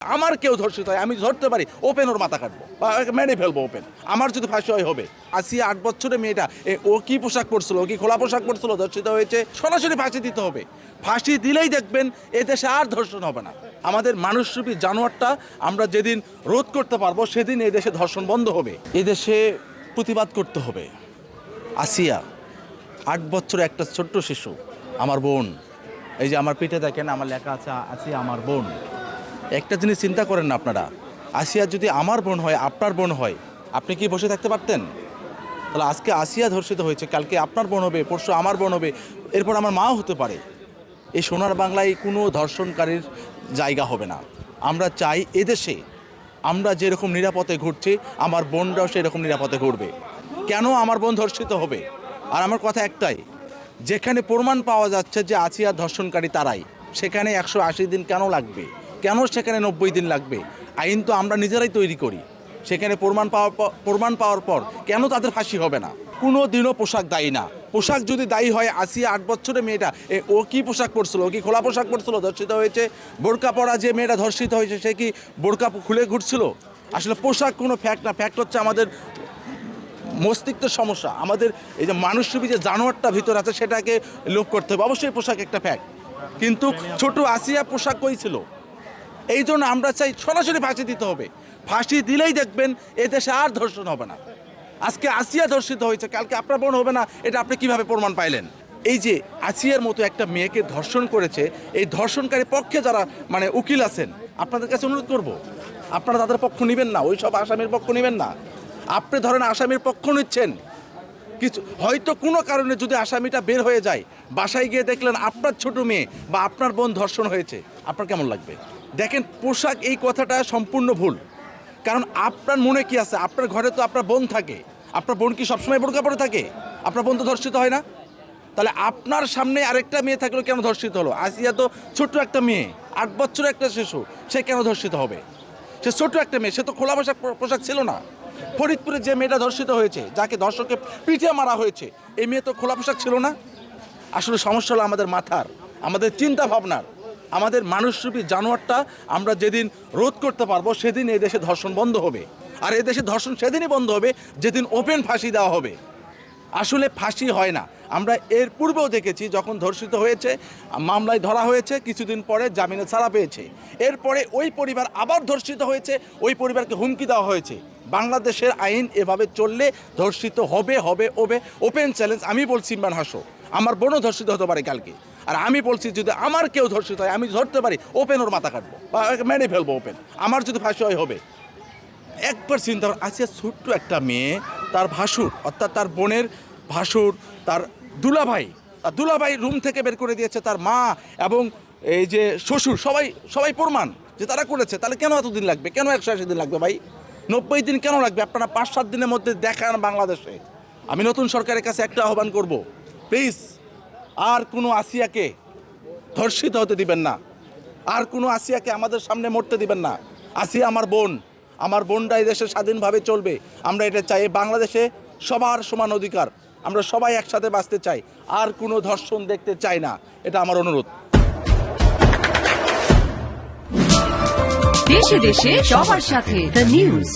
আমার কেউ ধর্ষিত হয় আমি ধরতে পারি, ওপেন ওর মাথা কাটবো বা মেরে ফেলবো ওপেন। আমার যদি ফাঁসি হয় হবে। আসিয়া 8 বছরের মেয়েটা, ও কি পোশাক পরছিল, ও কি খোলা পোশাক পরছিল, ধর্ষিত হয়েছে, সরাসরি ফাঁসি দিতে হবে। ফাঁসি দিলেই দেখবেন এদেশে আর ধর্ষণ হবে না। আমাদের মানুষরূপী জানোয়ারটা আমরা যেদিন রোধ করতে পারবো সেদিন এদেশে ধর্ষণ বন্ধ হবে। এদেশে প্রতিবাদ করতে হবে। আসিয়া 8 বছরের একটা ছোট্ট শিশু, আমার বোন। এই যে আমার পিঠে দেখেন আমার লেখা আছে আসিয়া আমার বোন। একটা জিনিস চিন্তা করেন না আপনারা, আসিয়া যদি আমার বোন হয়, আপনার বোন হয়, আপনি কি বসে থাকতে পারতেন? তাহলে আজকে আসিয়া ধর্ষিত হয়েছে, কালকে আপনার বোন হবে, পরশু আমার বোন হবে, এরপর আমার মাও হতে পারে। এই সোনার বাংলায় কোনো ধর্ষণকারীর জায়গা হবে না। আমরা চাই এদেশে আমরা যেরকম নিরাপদে ঘুরছি আমার বোনরাও সেরকম নিরাপদে ঘুরবে। কেন আমার বোন ধর্ষিত হবে? আর আমার কথা একটাই, যেখানে প্রমাণ পাওয়া যাচ্ছে যে আসিয়া ধর্ষণকারী তারাই, সেখানে 180 দিন কেন লাগবে? কেন সেখানে 90 দিন লাগবে? আইন তো আমরা নিজেরাই তৈরি করি। সেখানে প্রমাণ পাওয়ার পর কেন তাদের ফাঁসি হবে না? কোনো দিনও পোশাক দায়ী না। পোশাক যদি দায়ী হয়, আসিয়া 8 বছরের মেয়েটা, ও কি পোশাক পরছিল, ও কি খোলা পোশাক পরছিল, ধর্ষিত হয়েছে। বোরকা পরা যে মেয়েটা ধর্ষিত হয়েছে সে কি বোরকা খুলে ঘুরছিল? আসলে পোশাক কোনো ফ্যাক্ট না, ফ্যাক্ট হচ্ছে আমাদের মস্তিষ্কের সমস্যা। আমাদের এই যে মানুষরূপী যে জানোয়ারটা ভিতর আছে সেটাকে লোপ করতে হবে। অবশ্যই পোশাক একটা ফ্যাক্ট, কিন্তু ছোট আসিয়া পোশাক কই ছিল? এই জন্য আমরা চাই সরাসরি ফাঁসি দিতে হবে। ফাঁসি দিলেই দেখবেন এদেশে আর ধর্ষণ হবে না। আজকে আসিয়া ধর্ষিত হয়েছে, কালকে আপনার বোন হবে না, এটা আপনি কিভাবে প্রমাণ পাইলেন? এই যে আসিয়ার মতো একটা মেয়েকে ধর্ষণ করেছে, এই ধর্ষণকারী পক্ষে যারা উকিল আছেন, আপনাদের কাছে অনুরোধ করব, আপনারা তাদের পক্ষ নেবেন না, ওই সব আসামির পক্ষ নেবেন না। আপনি ধরেন আসামির পক্ষ নিচ্ছেন, কিছু হয়তো কোনো কারণে যদি আসামিটা বের হয়ে যায়, বাসায় গিয়ে দেখলেন আপনার ছোট মেয়ে বা আপনার বোন ধর্ষণ হয়েছে, আপনার কেমন লাগবে? দেখেন, পোশাক এই কথাটা সম্পূর্ণ ভুল। কারণ আপনার মনে কি আছে? আপনার ঘরে তো আপনার বোন থাকে, আপনার বোন কি সবসময় বোরকা পরে থাকে? আপনার বোন তো ধর্ষিত হয় না। তাহলে আপনার সামনে আরেকটা মেয়ে থাকলেও কেন ধর্ষিত হলো? আসিয়া তো ছোট্ট একটা মেয়ে, 8 বছরের একটা শিশু, সে কেন ধর্ষিত হবে? সে ছোট একটা মেয়ে, সে তো খোলা পোশাক ছিল না। ফরিদপুরে যে মেয়েটা ধর্ষিত হয়েছে, যাকে ধর্ষকে পিঠে মারা হয়েছে, এই মেয়ে তো খোলা পোশাক ছিল না। আসলে সমস্যা হলো আমাদের মাথার, আমাদের চিন্তা ভাবনার। আমাদের মানুষরূপী জানোয়ারটা আমরা যেদিন রোধ করতে পারবো সেদিন এই দেশে ধর্ষণ বন্ধ হবে। আর এই দেশে ধর্ষণ সেদিনই বন্ধ হবে যেদিন ওপেন ফাঁসি দেওয়া হবে। আসলে ফাঁসি হয় না। আমরা এর পূর্বেও দেখেছি, যখন ধর্ষিত হয়েছে, মামলায় ধরা হয়েছে, কিছুদিন পরে জামিনে ছাড়া পেয়েছে। এরপরে ওই পরিবার আবার ধর্ষিত হয়েছে, ওই পরিবারকে হুমকি দেওয়া হয়েছে। বাংলাদেশের আইন এভাবে চললে ধর্ষিত হবে হবে হবে। ওপেন চ্যালেঞ্জ, আমি বলছি ইমরান হাসো, আমার বোনও ধর্ষিত হতে পারে কালকে। আর আমি বলছি যদি আমার কেউ ধর্ষিত হয় আমি ধরতে পারি, ওপেন ওর মাথা কাটবো বা মেরে ফেলবো ওপেন। আমার যদি ফাঁসি হয় হবে। একবার চিন্তা করেন, আজকে ছোট্ট একটা মেয়ে, তার ভাসুর অর্থাৎ তার বোনের ভাসুর, তার দুলাভাই রুম থেকে বের করে দিয়েছে তার মা এবং এই যে শ্বশুর, সবাই প্রমাণ যে তারা করেছে। তাহলে কেন এতদিন লাগবে? কেন 180 দিন লাগবে ভাই? 90 দিন কেন লাগবে? আপনারা 5-7 দিনের মধ্যে দেখান বাংলাদেশে। আমি নতুন সরকারের কাছে একটা আহ্বান করব, প্লিজ আর কোনো আসিয়াকে ধর্ষিত হতে দিবেন না, আর কোনো আসিয়াকে আমাদের সামনে মরতে দিবেন না। আসিয়া আমার বোনরা এই দেশে স্বাধীনভাবে চলবে, আমরা এটা চাই। বাংলাদেশে সবার সমান অধিকার, আমরা সবাই একসাথে বাঁচতে চাই, আর কোনো ধর্ষণ দেখতে চাই না, এটা আমার অনুরোধ। দেশে দেশে সবার সাথে দ্য নিউজ।